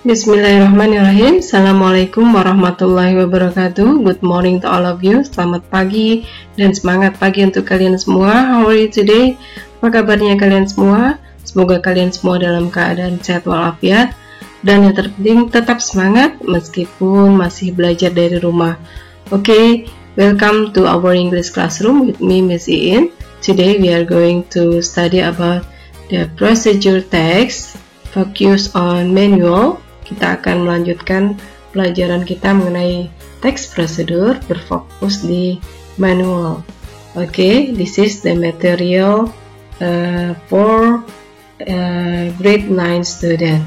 Bismillahirrahmanirrahim. Assalamualaikum warahmatullahi wabarakatuh. Good morning to all of you. Selamat pagi dan semangat pagi untuk kalian semua. How are you today? Apa kabarnya kalian semua? Semoga kalian semua dalam keadaan sehat walafiat. Dan yang terpenting tetap semangat meskipun masih belajar dari rumah. Okay, welcome to our English classroom with me, Miss Iin. Today we are going to study about the procedure text. Focus on manual. Kita akan melanjutkan pelajaran kita mengenai teks prosedur berfokus di manual. Okay, this is the material for grade 9 student.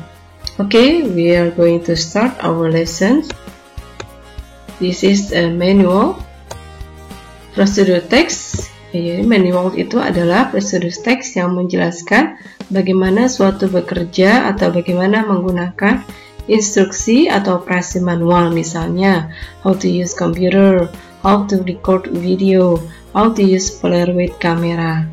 Okay, we are going to start our lesson. This is a manual prosedur text. Jadi manual itu adalah prosedur teks yang menjelaskan bagaimana suatu bekerja atau bagaimana menggunakan instruksi atau operasi manual, misalnya how to use computer, how to record video, how to use Polaroid camera.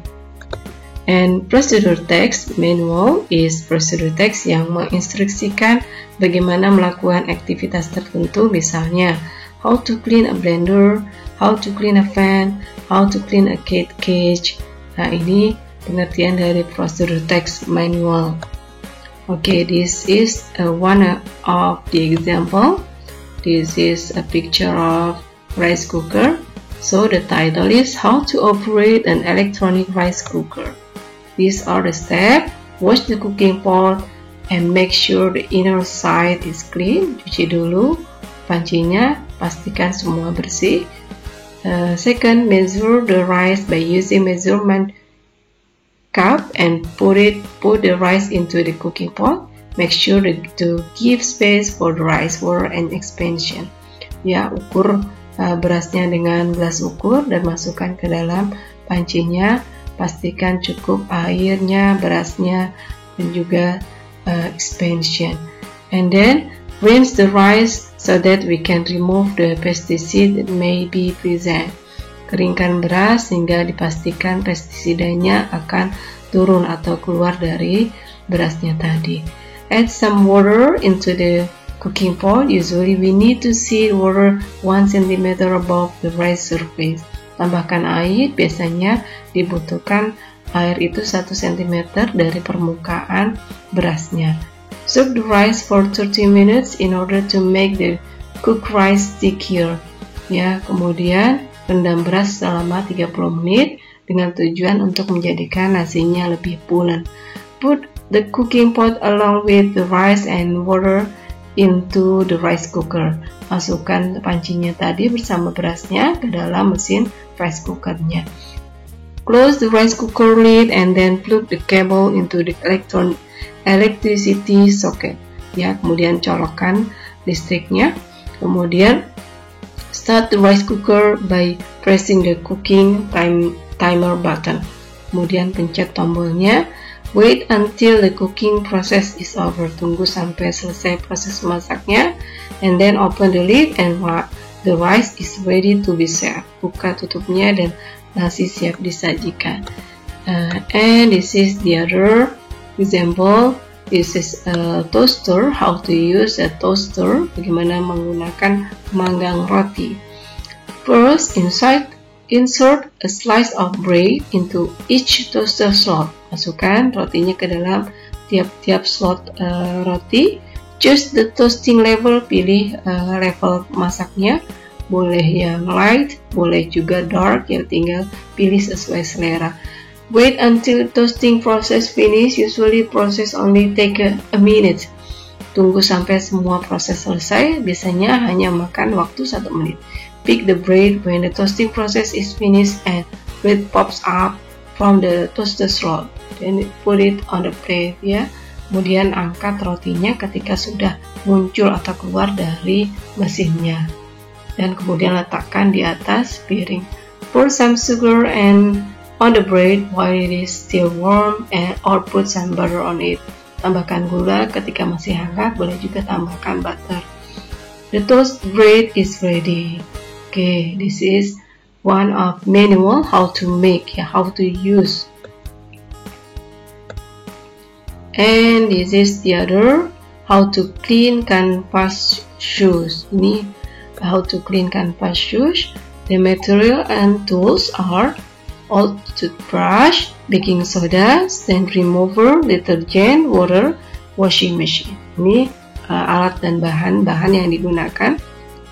And procedure text manual is procedure text yang menginstruksikan bagaimana melakukan aktivitas tertentu, misalnya how to clean a blender, how to clean a fan, how to clean a cat cage. Nah, ini pengertian dari procedure text manual. Okay, this is one of the example. This is a picture of rice cooker. So the title is How to Operate an Electronic Rice Cooker. These are the steps. Wash the cooking pot and make sure the inner side is clean. Cuci dulu pancinya, pastikan semua bersih. Second, measure the rice by using measurement cup and put the rice into the cooking pot. Make sure to give space for the rice water and expansion. Ya, ukur berasnya dengan gelas ukur dan masukkan ke dalam pancinya. Pastikan cukup airnya, berasnya, dan juga expansion. And then rinse the rice so that we can remove the pesticide that may be present. Keringkan beras sehingga dipastikan pestisidanya akan turun atau keluar dari berasnya tadi. Add some water into the cooking pot. Usually we need to see water 1 cm above the rice surface. Tambahkan air, biasanya dibutuhkan air itu 1 cm dari permukaan berasnya. Soak the rice for 30 minutes in order to make the cooked rice stickier. Ya, kemudian rendam beras selama 30 menit dengan tujuan untuk menjadikan nasinya lebih pulen. Put the cooking pot along with the rice and water into the rice cooker. Masukkan pancinya tadi bersama berasnya ke dalam mesin rice cookernya. Close the rice cooker lid and then plug the cable into the electricity socket. Ya, kemudian colokkan listriknya. Kemudian start the rice cooker by pressing the cooking timer button. Kemudian pencet tombolnya. Wait until the cooking process is over. Tunggu sampai selesai proses masaknya. And then open the lid and the rice is ready to be served. Buka tutupnya dan nasi siap disajikan. And this is the other example. This is a toaster. How to use a toaster. Bagaimana menggunakan pemanggang roti. First, insert a slice of bread into each toaster slot. Masukkan rotinya ke dalam tiap-tiap slot roti. Choose the toasting level. Pilih level masaknya. Boleh yang light, boleh juga dark. Ya, tinggal pilih sesuai selera. Wait until toasting process finish. Usually process only take a minute. Tunggu sampai semua proses selesai. Biasanya hanya makan waktu 1 menit. Pick the bread when the toasting process is finished and bread pops up from the toaster slot. Then put it on the plate. Ya. Kemudian angkat rotinya ketika sudah muncul atau keluar dari mesinnya. Dan kemudian letakkan di atas piring. Pour some sugar and on the bread while it is still warm or put some butter on it. Tambahkan gula ketika masih hangat, boleh juga tambahkan butter. The toast bread is ready. Okay, this is one of manual how to make, how to use. And this is the other how to clean canvas shoes. Ini how to clean canvas shoes. The material and tools are old toothbrush, baking soda, stain remover, detergent, water, washing machine. Ini alat dan bahan-bahan yang digunakan,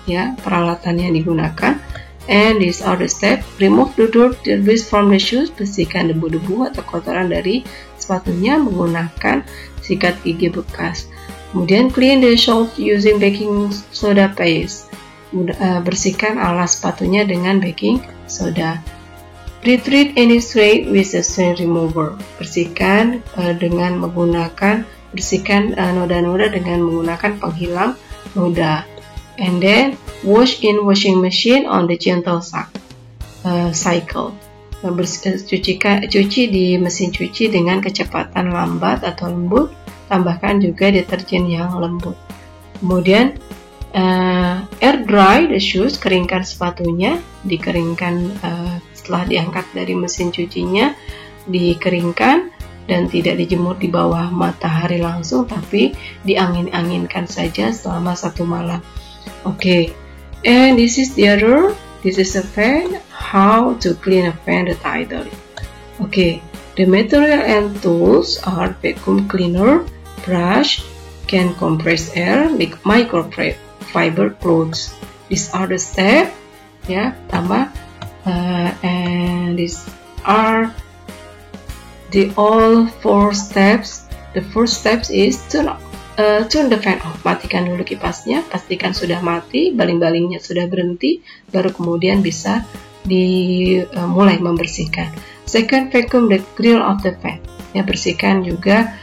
ya, peralatan yang digunakan. And these are the steps: remove the dirt, debris from the shoes, bersihkan debu-debu atau kotoran dari sepatunya menggunakan sikat gigi bekas. Kemudian clean the soles using baking soda paste, bersihkan alas sepatunya dengan baking soda. Retreat any stain with a stain remover, bersihkan dengan menggunakan noda-noda dengan menggunakan penghilang noda. And then wash in washing machine on the gentle cycle. Cuci di mesin cuci dengan kecepatan lambat atau lembut. Tambahkan juga deterjen yang lembut. Kemudian air dry the shoes, keringkan sepatunya. Dikeringkan setelah diangkat dari mesin cucinya, dikeringkan dan tidak dijemur di bawah matahari langsung, tapi diangin-anginkan saja selama 1 malam. Okay, and this is a fan. How to clean a fan the title. Okay, the material and tools are vacuum cleaner, brush, can compress air, microfiber clothes. These are the steps, ya, tambah, and these are the all 4 steps. The first step is turn the fan off. Matikan dulu kipasnya, pastikan sudah mati, baling-balingnya sudah berhenti, baru kemudian bisa dimulai membersihkan. Second, vacuum the grill of the fan. Ya, bersihkan juga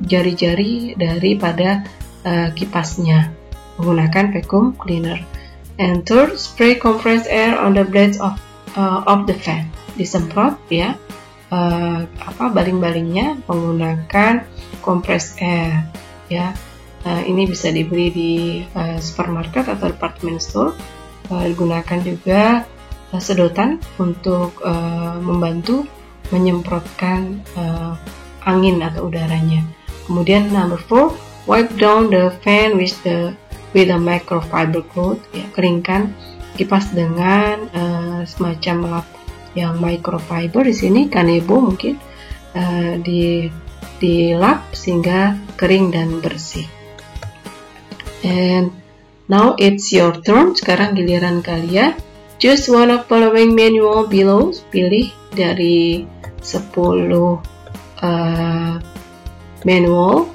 jari-jari daripada kipasnya menggunakan vacuum cleaner. And third, spray compressed air on the blades of the fan. Disemprot, ya, baling-balingnya menggunakan compressed air. Ya, ini bisa dibeli di supermarket atau department store. Digunakan juga sedotan untuk membantu menyemprotkan angin atau udaranya. Kemudian number 4, wipe down the fan with a microfiber cloth. Ya, keringkan kipas dengan semacam lap yang microfiber. Di sini kanebo mungkin dilap sehingga kering dan bersih. And now it's your turn. Sekarang giliran kalian. Choose one of following manual below. Pilih dari 10 manual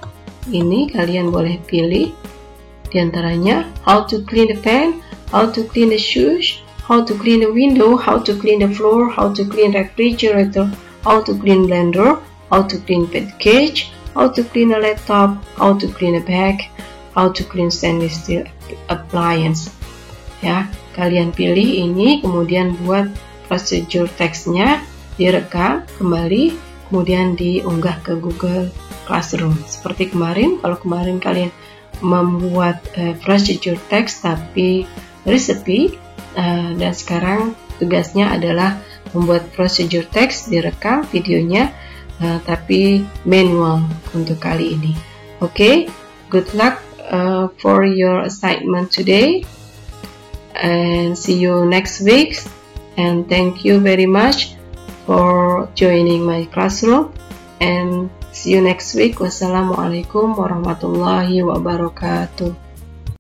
ini, kalian boleh pilih di antaranya how to clean the fan, how to clean the shoes, how to clean the window, how to clean the floor, how to clean refrigerator, how to clean blender, how to clean pet cage, how to clean a laptop, how to clean a bag, how to clean stainless steel appliance. Ya, kalian pilih ini, kemudian buat procedure text-nya, direkam kembali, kemudian diunggah ke Google Classroom. Seperti kemarin, kalau kemarin kalian membuat procedure text tapi recipe, dan sekarang tugasnya adalah membuat procedure text, direkam videonya, tapi manual untuk kali ini. Okay, good luck for your assignment today, and see you next week, and thank you very much for joining my classroom, and see you next week. Wassalamualaikum warahmatullahi wabarakatuh.